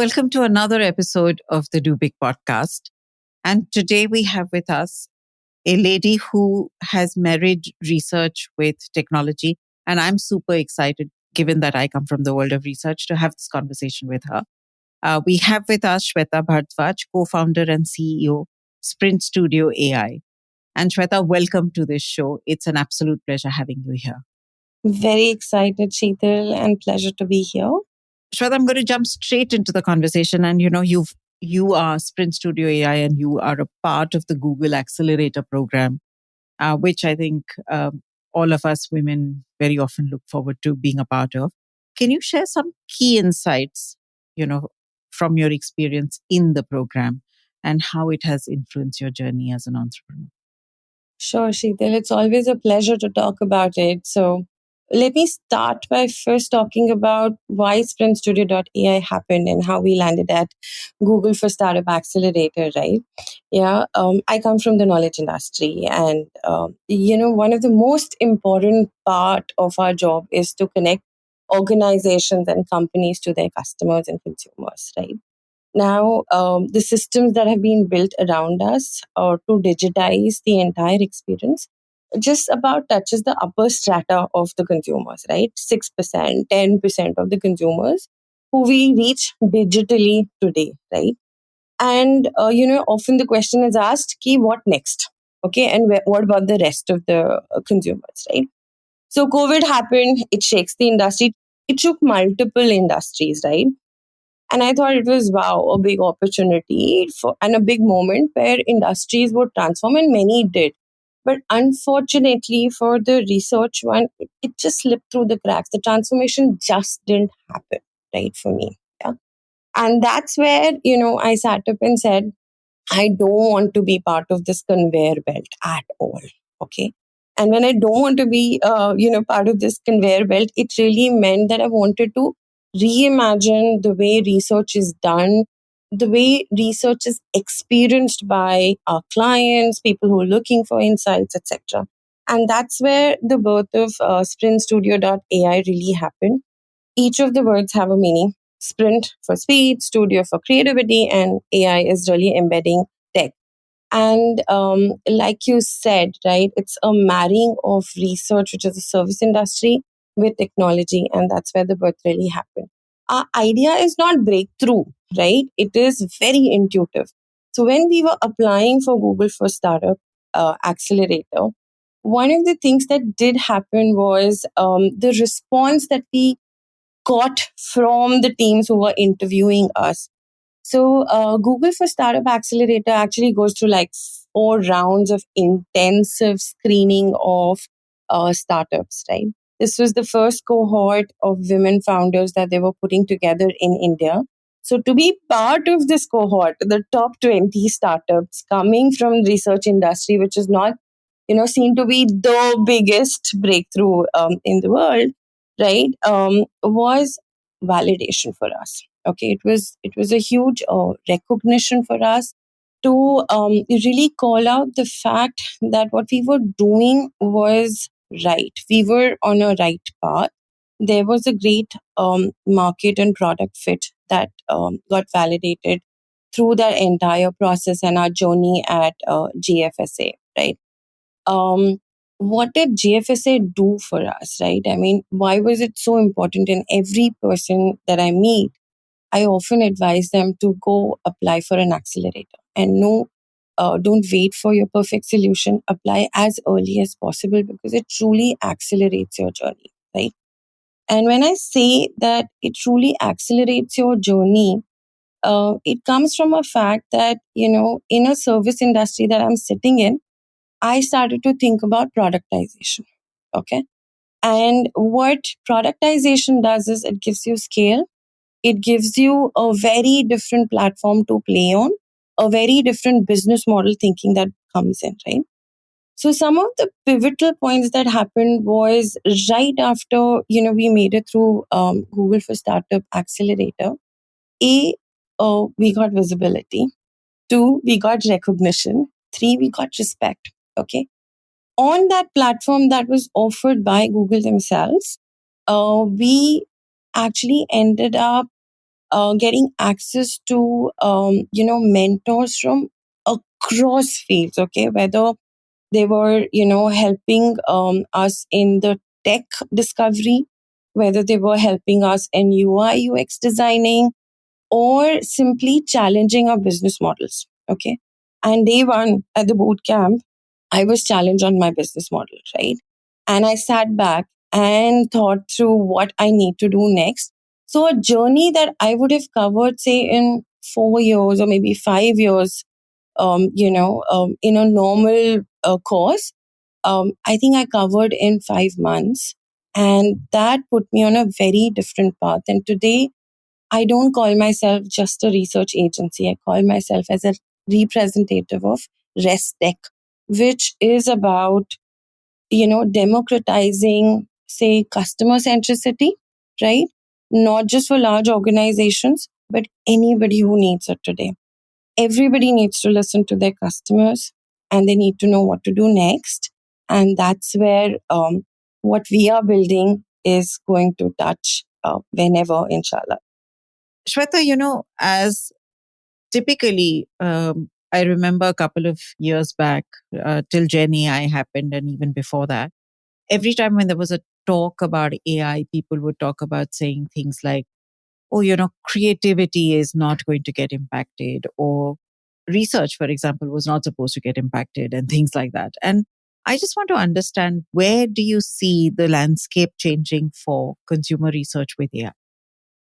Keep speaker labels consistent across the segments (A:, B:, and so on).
A: welcome to another episode of the Do Big podcast. And today we have with us a lady who has married research with technology. And I'm super excited, given that I come from the world of research, to have this conversation with her. We have with us Shaveta Bhardwaj, co-founder and CEO, Sprint Studio AI. And Shweta, welcome to this show. It's an absolute pleasure having you here.
B: Very excited, Sheetal, and pleasure to be here.
A: Shweta, I'm going to jump straight into the conversation. And you are Sprint Studio AI, and you are a part of the Google Accelerator program, which I think all of us women very often look forward to being a part of. Can you share some key insights, from your experience in the program and how it has influenced your journey as an entrepreneur?
B: Sure, Sheetal. It's always a pleasure to talk about it. So let me start by first talking about why SprintStudio.ai happened and how we landed at Google for Startup Accelerator, right? Yeah, I come from the knowledge industry, and one of the most important part of our job is to connect organizations and companies to their customers and consumers, right? Now, the systems that have been built around us to digitize the entire experience just about touches the upper strata of the consumers, right? 6%, 10% of the consumers who we reach digitally today, right? And, often the question is asked, Ki, what next? Okay, and what about the rest of the consumers, right? So COVID happened, it shakes the industry. It shook multiple industries, right? And I thought it was, wow, a big opportunity and a big moment where industries would transform, and many did. But unfortunately, for the research one, it just slipped through the cracks. The transformation just didn't happen, right, for me. Yeah. And that's where, I sat up and said, I don't want to be part of this conveyor belt at all. Okay. And when I don't want to be, part of this conveyor belt, it really meant that I wanted to reimagine the way research is done, the way research is experienced by our clients, people who are looking for insights, etc. And that's where the birth of SprintStudio.ai really happened. Each of the words have a meaning. Sprint for speed, studio for creativity, and AI is really embedding tech. And like you said, right, it's a marrying of research, which is a service industry, with technology. And that's where the birth really happened. Our idea is not breakthrough, right? It is very intuitive. So when we were applying for Google for Startup Accelerator, one of the things that did happen was the response that we got from the teams who were interviewing us. So, Google for Startup Accelerator actually goes through like 4 rounds of intensive screening of startups, right? This was the first cohort of women founders that they were putting together in India. So, to be part of this cohort, the top 20 startups coming from research industry, which is not, seen to be the biggest breakthrough in the world, right, was validation for us. Okay, it was a huge recognition for us to really call out the fact that what we were doing was right. We were on a right path. There was a great market and product fit that got validated through that entire process and our journey at GFSA, right? um, what did GFSA do for us, right? I mean, why was it so important? In every person that I meet, I often advise them to go apply for an accelerator. And no, don't wait for your perfect solution. Apply as early as possible because it truly accelerates your journey, right? And when I say that it truly accelerates your journey, it comes from a fact that, in a service industry that I'm sitting in, I started to think about productization. Okay. And what productization does is it gives you scale. It gives you a very different platform to play on, a very different business model thinking that comes in, right? So some of the pivotal points that happened was right after, we made it through Google for Startup Accelerator. We got visibility. 2, we got recognition. 3, we got respect. Okay. On that platform that was offered by Google themselves, we actually ended up getting access to mentors from across fields. Okay, whether they were helping us in the tech discovery, whether they were helping us in UI UX designing, or simply challenging our business models. Okay, and day one at the boot camp, I was challenged on my business model, right? And I sat back and thought through what I need to do next. So, a journey that I would have covered, say, in 4 years or maybe 5 years, in a normal course, I think I covered in 5 months. And that put me on a very different path. And today, I don't call myself just a research agency. I call myself as a representative of ResTech, which is about, democratizing, say, customer centricity, right? Not just for large organizations, but anybody who needs it today. Everybody needs to listen to their customers and they need to know what to do next. And that's where what we are building is going to touch whenever, inshallah.
A: Shweta, as typically, I remember a couple of years back, till Gen AI happened, and even before that, every time when there was a talk about AI, people would talk about saying things like, oh, creativity is not going to get impacted, or research, for example, was not supposed to get impacted, and things like that. And I just want to understand, where do you see the landscape changing for consumer research with AI?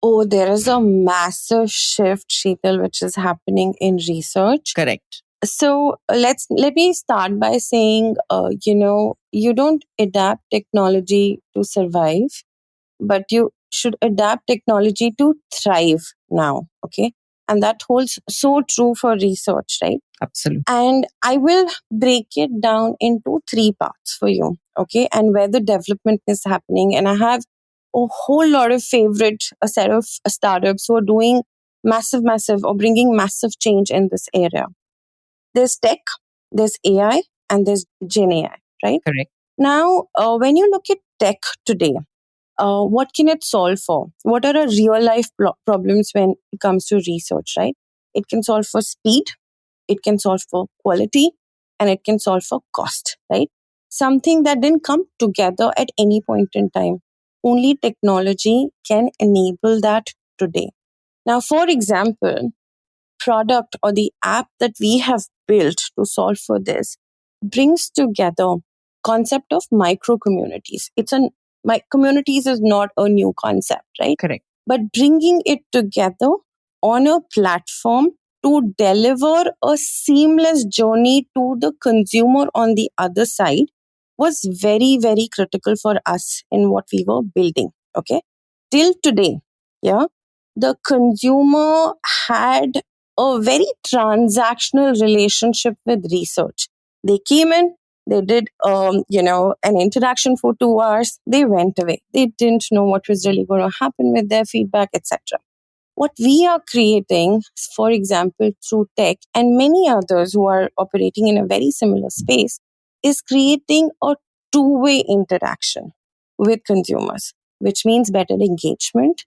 B: Oh, there is a massive shift, Sheetal, which is happening in research.
A: Correct.
B: So let me start by saying, you don't adapt technology to survive, but you should adapt technology to thrive now. Okay, and that holds so true for research, right?
A: Absolutely.
B: And I will break it down into three parts for you. Okay, and where the development is happening, and I have a whole lot of favorite a set of startups who are doing massive or bringing massive change in this area. There's tech, there's AI, and there's Gen AI, right?
A: Correct.
B: Now, when you look at tech today, what can it solve for? What are our real life problems when it comes to research, right? It can solve for speed, it can solve for quality, and it can solve for cost, right? Something that didn't come together at any point in time. Only technology can enable that today. Now, for example, product or the app that we have built to solve for this brings together concept of micro communities. My communities is not a new concept, right?
A: Correct.
B: But bringing it together on a platform to deliver a seamless journey to the consumer on the other side was very, very critical for us in what we were building. Okay. Till today, yeah, the consumer had a very transactional relationship with research. They came in, they did, an interaction for 2 hours. They went away. They didn't know what was really going to happen with their feedback, etc. What we are creating, for example, through tech and many others who are operating in a very similar space, is creating a two-way interaction with consumers, which means better engagement.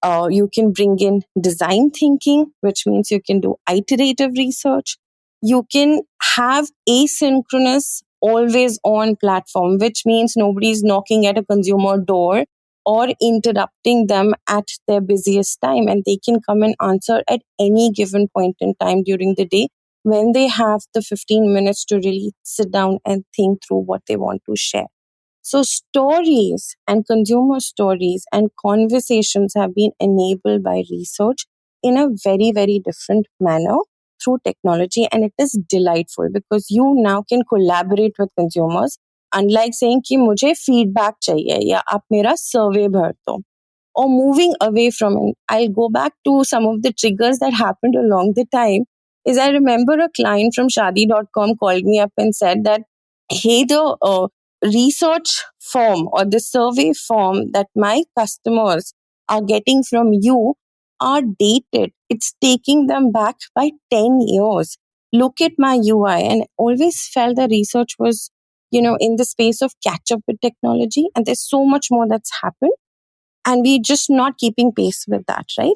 B: You can bring in design thinking, which means you can do iterative research. You can have asynchronous, always on platform, which means nobody's knocking at a consumer door or interrupting them at their busiest time. And they can come and answer at any given point in time during the day when they have the 15 minutes to really sit down and think through what they want to share. So, stories and consumer stories and conversations have been enabled by research in a very, very different manner through technology. And it is delightful because you now can collaborate with consumers. Unlike saying कि मुझे feedback चाहिए या आप मेरा survey भर दो, or moving away from it. I'll go back to some of the triggers that happened along the time. Is I remember a client from Shadi.com called me up and said that, hey, the research form or the survey form that my customers are getting from you are dated. It's taking them back by 10 years. Look at my UI. And always felt the research was, in the space of catch up with technology. And there's so much more that's happened and we're just not keeping pace with that, right?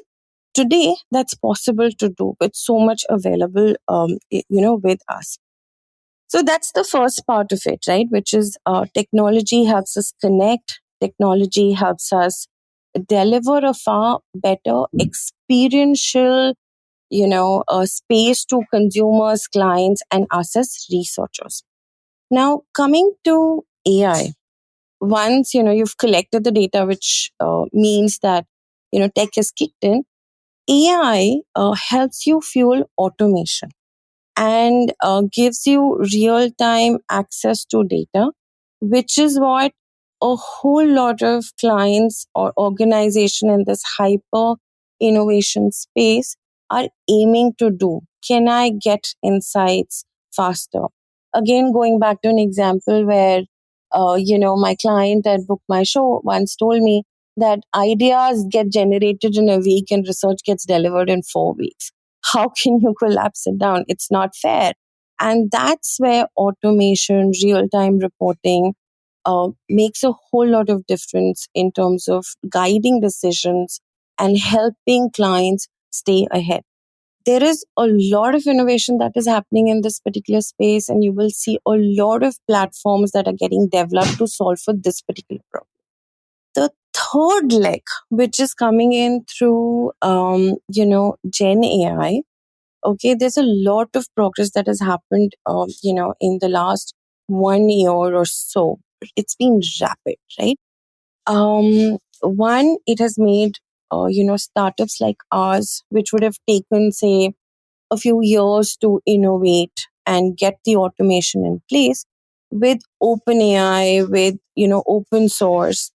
B: today that's possible to do with so much available, with us. So that's the first part of it, right? Which is technology helps us connect. Technology helps us deliver a far better experiential, space to consumers, clients, and us as researchers. Now, coming to AI, once you've collected the data, which means that tech is kicked in, AI helps you fuel automation and gives you real time access to data, which is what a whole lot of clients or organization in this hyper innovation space are aiming to do. Can I get insights faster? Again, going back to an example where, my client at Book My Show once told me that ideas get generated in a week and research gets delivered in 4 weeks. How can you collapse it down? It's not fair. And that's where automation, real time reporting makes a whole lot of difference in terms of guiding decisions and helping clients stay ahead. There is a lot of innovation that is happening in this particular space, and you will see a lot of platforms that are getting developed to solve for this particular problem. The third leg, which is coming in through, Gen AI. Okay, there's a lot of progress that has happened, in the last 1 year or so. It's been rapid, right? One, it has made, startups like ours, which would have taken, say, a few years to innovate and get the automation in place with open AI, with, open source,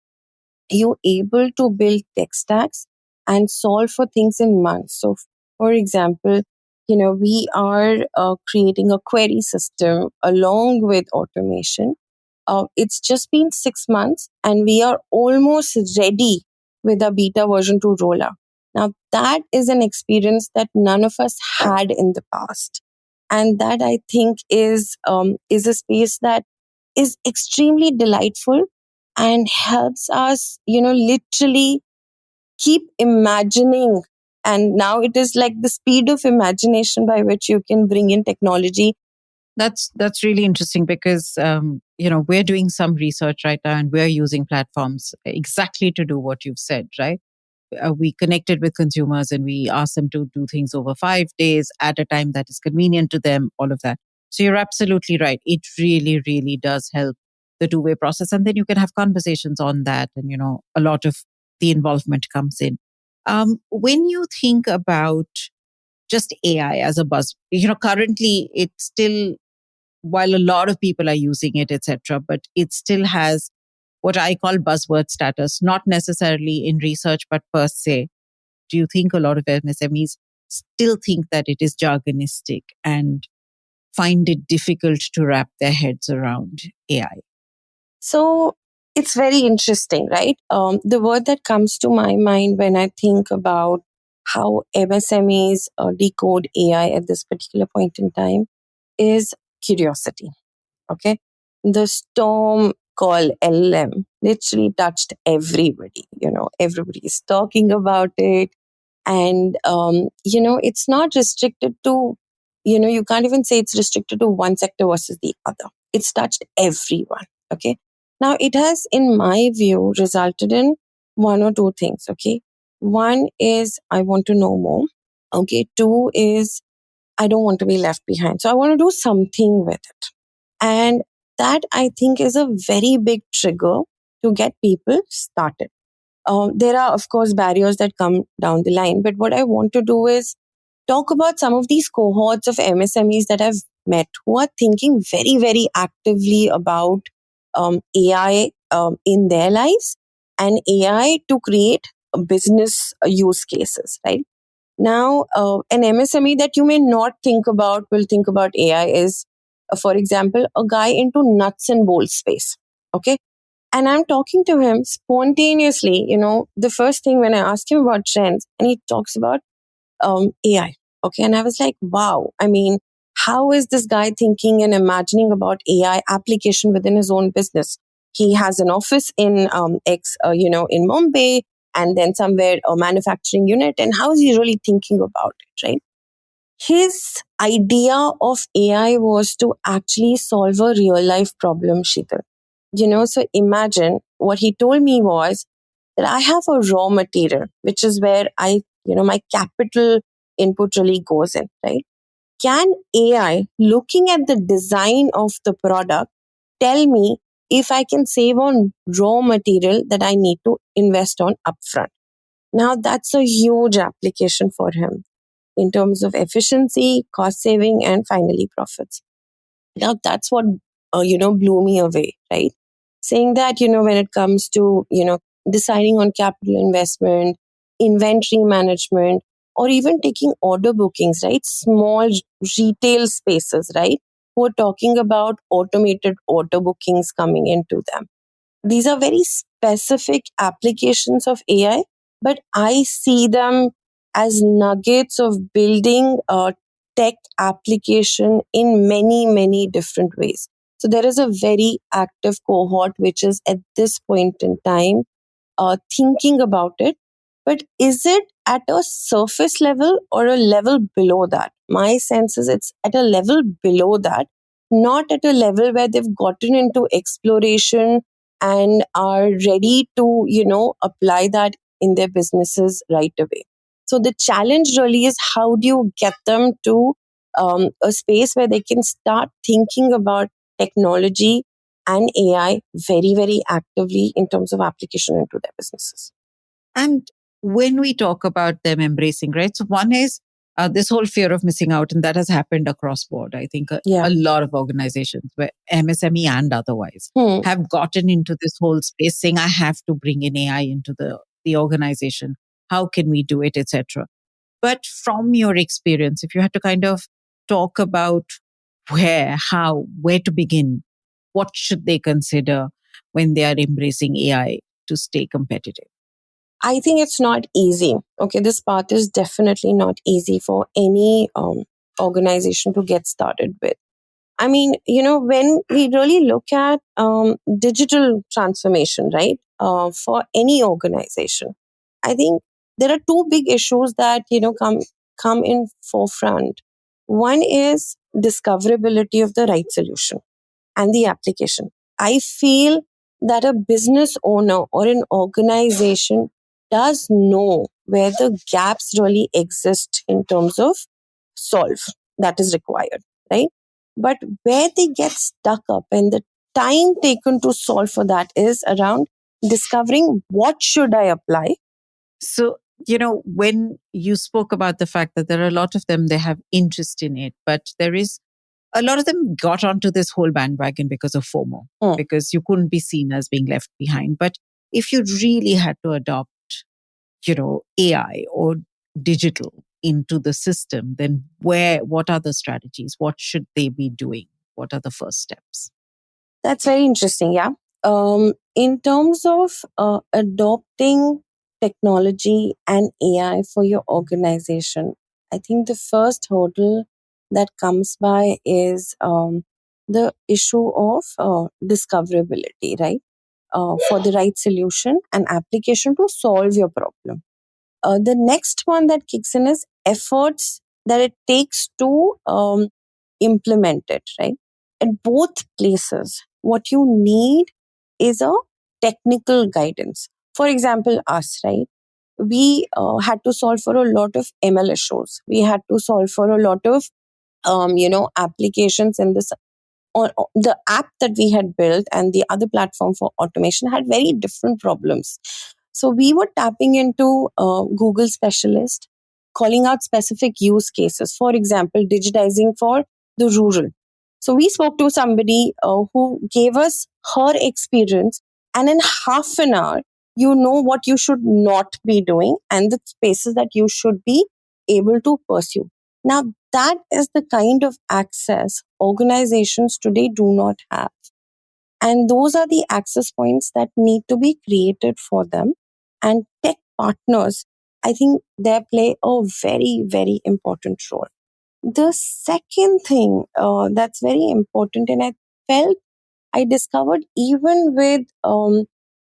B: you're able to build tech stacks and solve for things in months. So, for example, we are creating a query system along with automation. It's just been 6 months, and we are almost ready with a beta version to roll out. Now, that is an experience that none of us had in the past, and that I think is a space that is extremely delightful and helps us, literally keep imagining. And now it is like the speed of imagination by which you can bring in technology.
A: That's really interesting because we're doing some research right now, and we're using platforms exactly to do what you've said, right? We connected with consumers and we asked them to do things over 5 days at a time that is convenient to them, all of that. So you're absolutely right. It really, really does help the two-way process. And then you can have conversations on that, and a lot of the involvement comes in. When you think about just AI as a buzz, currently it's still, while a lot of people are using it, etc., but it still has what I call buzzword status, not necessarily in research, but per se. Do you think a lot of MSMEs still think that it is jargonistic and find it difficult to wrap their heads around AI?
B: So it's very interesting, right? The word that comes to my mind when I think about how MSMEs decode AI at this particular point in time is curiosity. Okay. The storm called LM literally touched everybody. Everybody is talking about it. And, it's not restricted to, you can't even say it's restricted to one sector versus the other. It's touched everyone. Okay. Now, it has, in my view, resulted in one or two things. Okay. One is I want to know more. Okay. Two is I don't want to be left behind. So I want to do something with it. And that, I think, is a very big trigger to get people started. There are, of course, barriers that come down the line. But what I want to do is talk about some of these cohorts of MSMEs that I've met who are thinking very, very actively about AI in their lives and AI to create business use cases, right? Now, an MSME that you may not think about will think about AI is, for example, a guy into nuts and bolts space. Okay. And I'm talking to him spontaneously, the first thing when I ask him about trends, and he talks about AI. Okay. And I was like, wow, I mean, how is this guy thinking and imagining about AI application within his own business? He has an office in in Mumbai. and then somewhere a manufacturing unit, and how is he really thinking about it, right? His idea of AI was to actually solve a real life problem, Sheetal. So imagine what he told me was that I have a raw material, which is where my capital input really goes in, right? Can AI, looking at the design of the product, tell me if I can save on raw material that I need to invest on upfront? Now, that's a huge application for him in terms of efficiency, cost saving, and finally profits. Now, that's what, blew me away, right? Saying that, when it comes to, deciding on capital investment, inventory management, or even taking order bookings, right? Small retail spaces, right? Who are talking about automated order bookings coming into them. These are very specific applications of AI, but I see them as nuggets of building a tech application in many, many different ways. So there is a very active cohort which is at this point in time thinking about it. But is it at a surface level or a level below that? My sense is it's at a level below that, not at a level where they've gotten into exploration and are ready to, apply that in their businesses right away. So the challenge really is how do you get them to a space where they can start thinking about technology and AI very, very actively in terms of application into their businesses.
A: And when we talk about them embracing, right? So one is this whole fear of missing out, and that has happened across board. I think
B: Yeah.
A: a lot of organizations, where MSME and otherwise,
B: Hmm.
A: have gotten into this whole space saying, I have to bring in AI into the organization. How can we do it, etc. But from your experience, if you had to kind of talk about where to begin, what should they consider when they are embracing AI to stay competitive?
B: I think it's not easy. Okay, this path is definitely not easy for any organization to get started with. I mean, when we really look at digital transformation, right, for any organization, I think there are two big issues that come in forefront. One is discoverability of the right solution and the application. I feel that a business owner or an organization does know where the gaps really exist in terms of solve that is required, right? But where they get stuck up and the time taken to solve for that is around discovering what should I apply.
A: So, when you spoke about the fact that there are a lot of them, they have interest in it, but there is a lot of them got onto this whole bandwagon because of FOMO,
B: Hmm.
A: because you couldn't be seen as being left behind. But if you really had to adopt, AI or digital into the system, then what are the strategies? What should they be doing? What are the first steps?
B: That's very interesting. Yeah. In terms of adopting technology and AI for your organization, I think the first hurdle that comes by is the issue of discoverability, right? For the right solution and application to solve your problem. The next one that kicks in is efforts that it takes to implement it, right? At both places, what you need is a technical guidance. For example, us, right? We had to solve for a lot of ML issues. We had to solve for a lot of, applications in this or the app that we had built and the other platform for automation had very different problems. So we were tapping into Google specialist, calling out specific use cases. For example, digitizing for the rural. So we spoke to somebody who gave us her experience, and in half an hour, you know what you should not be doing and the spaces that you should be able to pursue. Now, that is the kind of access organizations today do not have. And those are the access points that need to be created for them. And tech partners, I think they play a very, very important role. The second thing that's very important, and I felt I discovered even with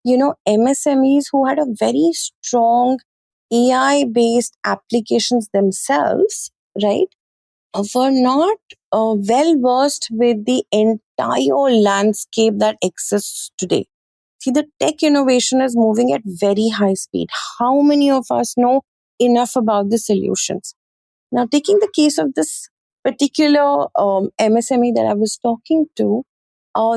B: MSMEs who had a very strong AI based applications themselves, right, were not well versed with the entire landscape that exists today. See, the tech innovation is moving at very high speed. How many of us know enough about the solutions? Now, taking the case of this particular MSME that I was talking to,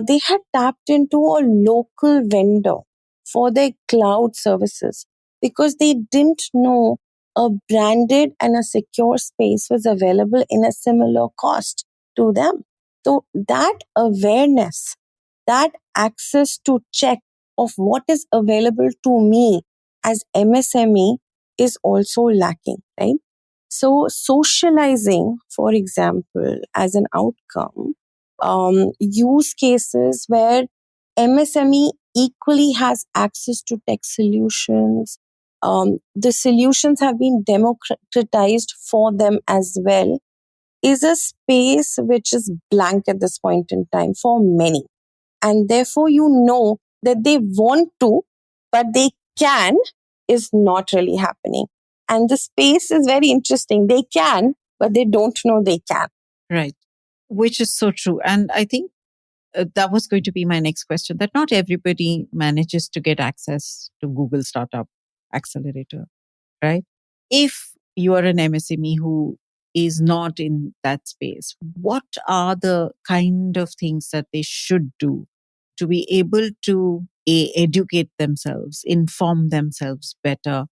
B: they had tapped into a local vendor for their cloud services because they didn't know a branded and a secure space was available in a similar cost to them. So that awareness, that access to check of what is available to me as MSME is also lacking, right? So, socializing, for example, as an outcome, use cases where MSME equally has access to tech solutions. The solutions have been democratized for them as well, is a space which is blank at this point in time for many. And therefore, that they want to, but they can is not really happening. And the space is very interesting. They can, but they don't know they can.
A: Right. Which is so true. And I think that was going to be my next question, that not everybody manages to get access to Google Startup Accelerator, right? If you are an MSME who is not in that space, what are the kind of things that they should do to be able to educate themselves, inform themselves better,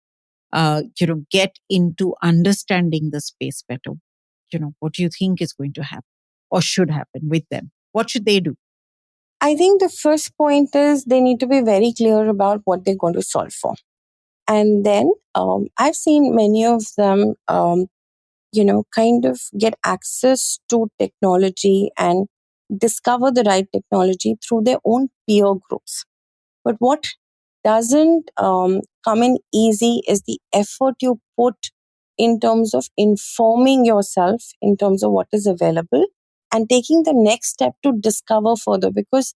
A: get into understanding the space better? What do you think is going to happen or should happen with them? What should they do?
B: I think the first point is they need to be very clear about what they're going to solve for. And then I've seen many of them, kind of get access to technology and discover the right technology through their own peer groups. But what doesn't come in easy is the effort you put in terms of informing yourself in terms of what is available and taking the next step to discover further, because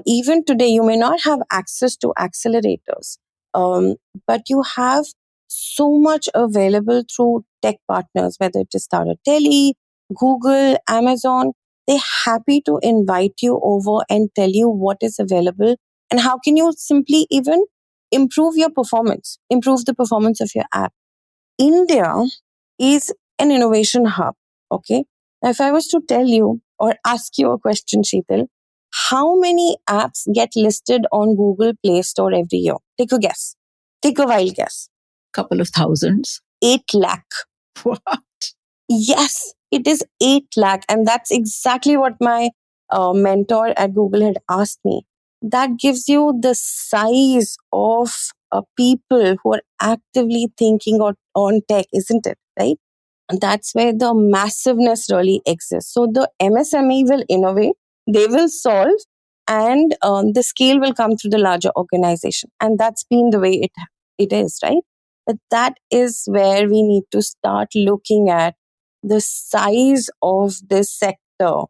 B: even today you may not have access to accelerators, but you have so much available through tech partners, whether it is Tata, Tele, Google, Amazon. They're happy to invite you over and tell you what is available and how can you simply even improve the performance of your app. India is an innovation hub. Okay. Now, if I was to tell you or ask you a question, Sheetal, how many apps get listed on Google Play Store every year? Take a guess. Take a wild guess.
A: Couple of thousands.
B: 8 lakh.
A: What?
B: Yes, it is 8 lakh. And that's exactly what my mentor at Google had asked me. That gives you the size of people who are actively thinking on tech, isn't it? Right? And that's where the massiveness really exists. So the MSME will innovate, they will solve, and the scale will come through the larger organization. And that's been the way it is, right? But that is where we need to start looking at the size of this sector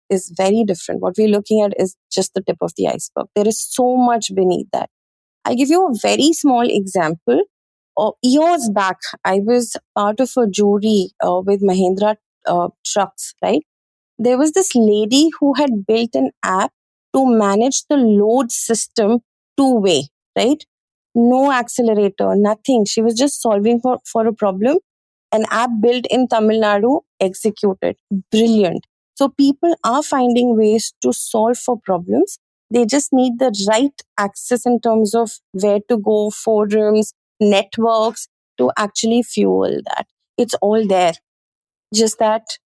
B: is very different. What we're looking at is just the tip of the iceberg. There is so much beneath that. I'll give you a very small example. Years back, I was part of a jury with Mahindra trucks, right? There was this lady who had built an app to manage the load system two-way, right? No accelerator, nothing. She was just solving for a problem. An app built in Tamil Nadu, executed. Brilliant. So people are finding ways to solve for problems. They just need the right access in terms of where to go, forums, networks to actually fuel that. It's all there. Just that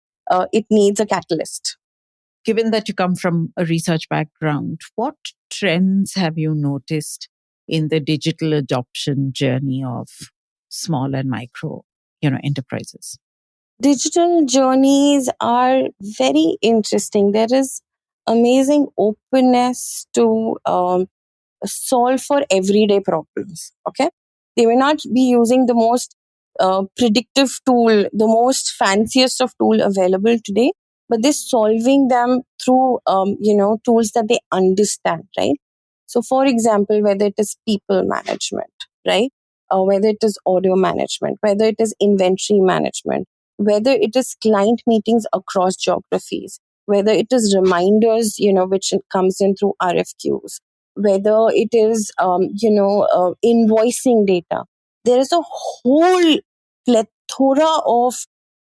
B: it needs a catalyst.
A: Given that you come from a research background, what trends have you noticed in the digital adoption journey of small and micro, enterprises?
B: Digital journeys are very interesting. There is amazing openness to solve for everyday problems. Okay. They may not be using the most predictive tool, the most fanciest of tool available today, but they're solving them through, tools that they understand, right? So, for example, whether it is people management, right? Whether it is audio management, whether it is inventory management, whether it is client meetings across geographies, whether it is reminders, which comes in through RFQs, whether it is, invoicing data. There is a whole plethora of,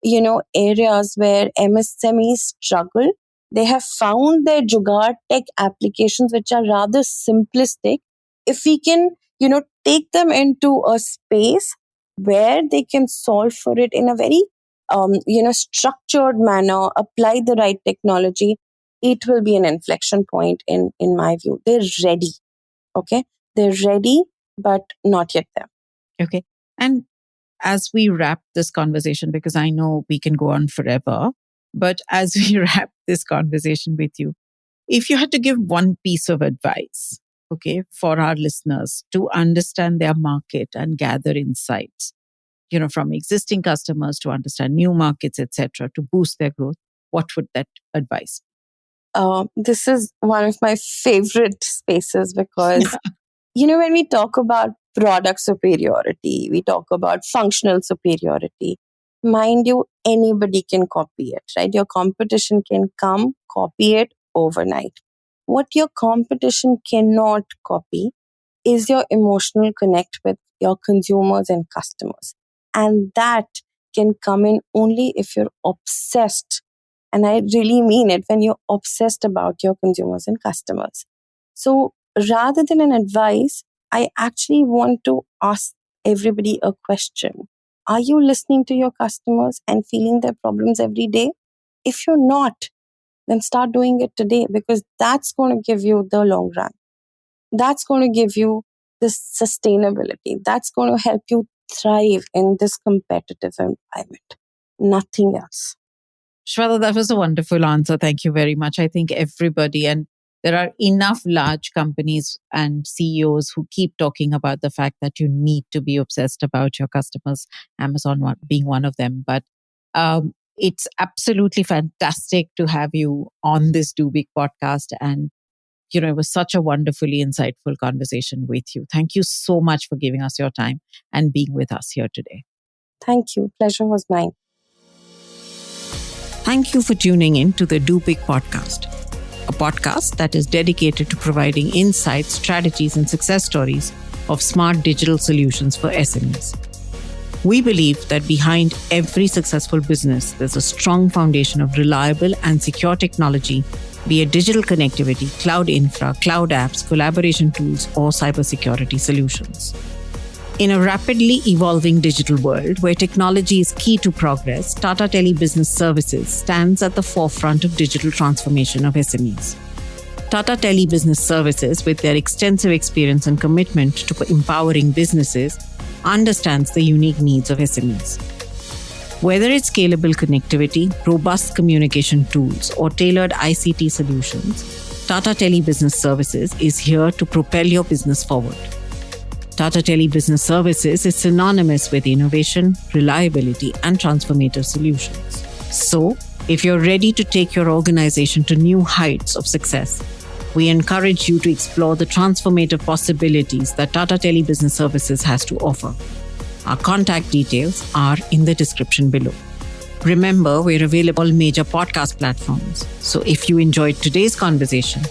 B: areas where MSMEs struggle. They have found their Jugaad tech applications, which are rather simplistic. If we can, take them into a space where they can solve for it in a very, structured manner, apply the right technology, it will be an inflection point in my view. They're ready. Okay. They're ready, but not yet there.
A: Okay. And as we wrap this conversation, because I know we can go on forever, but as we wrap this conversation with you, if you had to give one piece of advice, okay, for our listeners to understand their market and gather insights, from existing customers to understand new markets, etc., to boost their growth, what would that advice
B: This is one of my favorite spaces because when we talk about product superiority, we talk about functional superiority. Mind you, anybody can copy it, right? Your competition can come, copy it overnight. What your competition cannot copy is your emotional connect with your consumers and customers. And that can come in only if you're obsessed. And I really mean it when you're obsessed about your consumers and customers. So rather than an advice, I actually want to ask everybody a question. Are you listening to your customers and feeling their problems every day? If you're not, then start doing it today, because that's going to give you the long run. That's going to give you this sustainability. That's going to help you thrive in this competitive environment. Nothing else.
A: Shweta, that was a wonderful answer. Thank you very much. I think everybody, and there are enough large companies and CEOs who keep talking about the fact that you need to be obsessed about your customers, Amazon being one of them. But it's absolutely fantastic to have you on this Do Big podcast. And, it was such a wonderfully insightful conversation with you. Thank you so much for giving us your time and being with us here today.
B: Thank you. Pleasure was mine.
A: Thank you for tuning in to the Do Big podcast, a podcast that is dedicated to providing insights, strategies, and success stories of smart digital solutions for SMEs. We believe that behind every successful business, there's a strong foundation of reliable and secure technology, be it digital connectivity, cloud infra, cloud apps, collaboration tools, or cybersecurity solutions. In a rapidly evolving digital world where technology is key to progress, Tata Tele Business Services stands at the forefront of digital transformation of SMEs. Tata Tele Business Services, with their extensive experience and commitment to empowering businesses, understands the unique needs of SMEs. Whether it's scalable connectivity, robust communication tools, or tailored ICT solutions, Tata Tele Business Services is here to propel your business forward. Tata Tele Business Services is synonymous with innovation, reliability, and transformative solutions. So, if you're ready to take your organization to new heights of success, we encourage you to explore the transformative possibilities that Tata Tele Business Services has to offer. Our contact details are in the description below. Remember, we're available on major podcast platforms. So if you enjoyed today's conversation,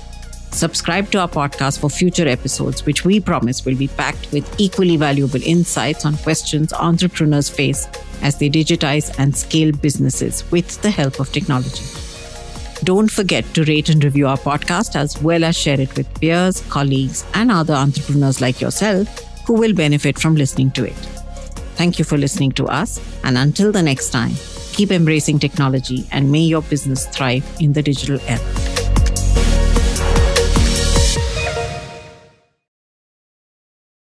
A: subscribe to our podcast for future episodes, which we promise will be packed with equally valuable insights on questions entrepreneurs face as they digitize and scale businesses with the help of technology. Don't forget to rate and review our podcast, as well as share it with peers, colleagues, and other entrepreneurs like yourself who will benefit from listening to it. Thank you for listening to us, and until the next time, keep embracing technology and may your business thrive in the digital era.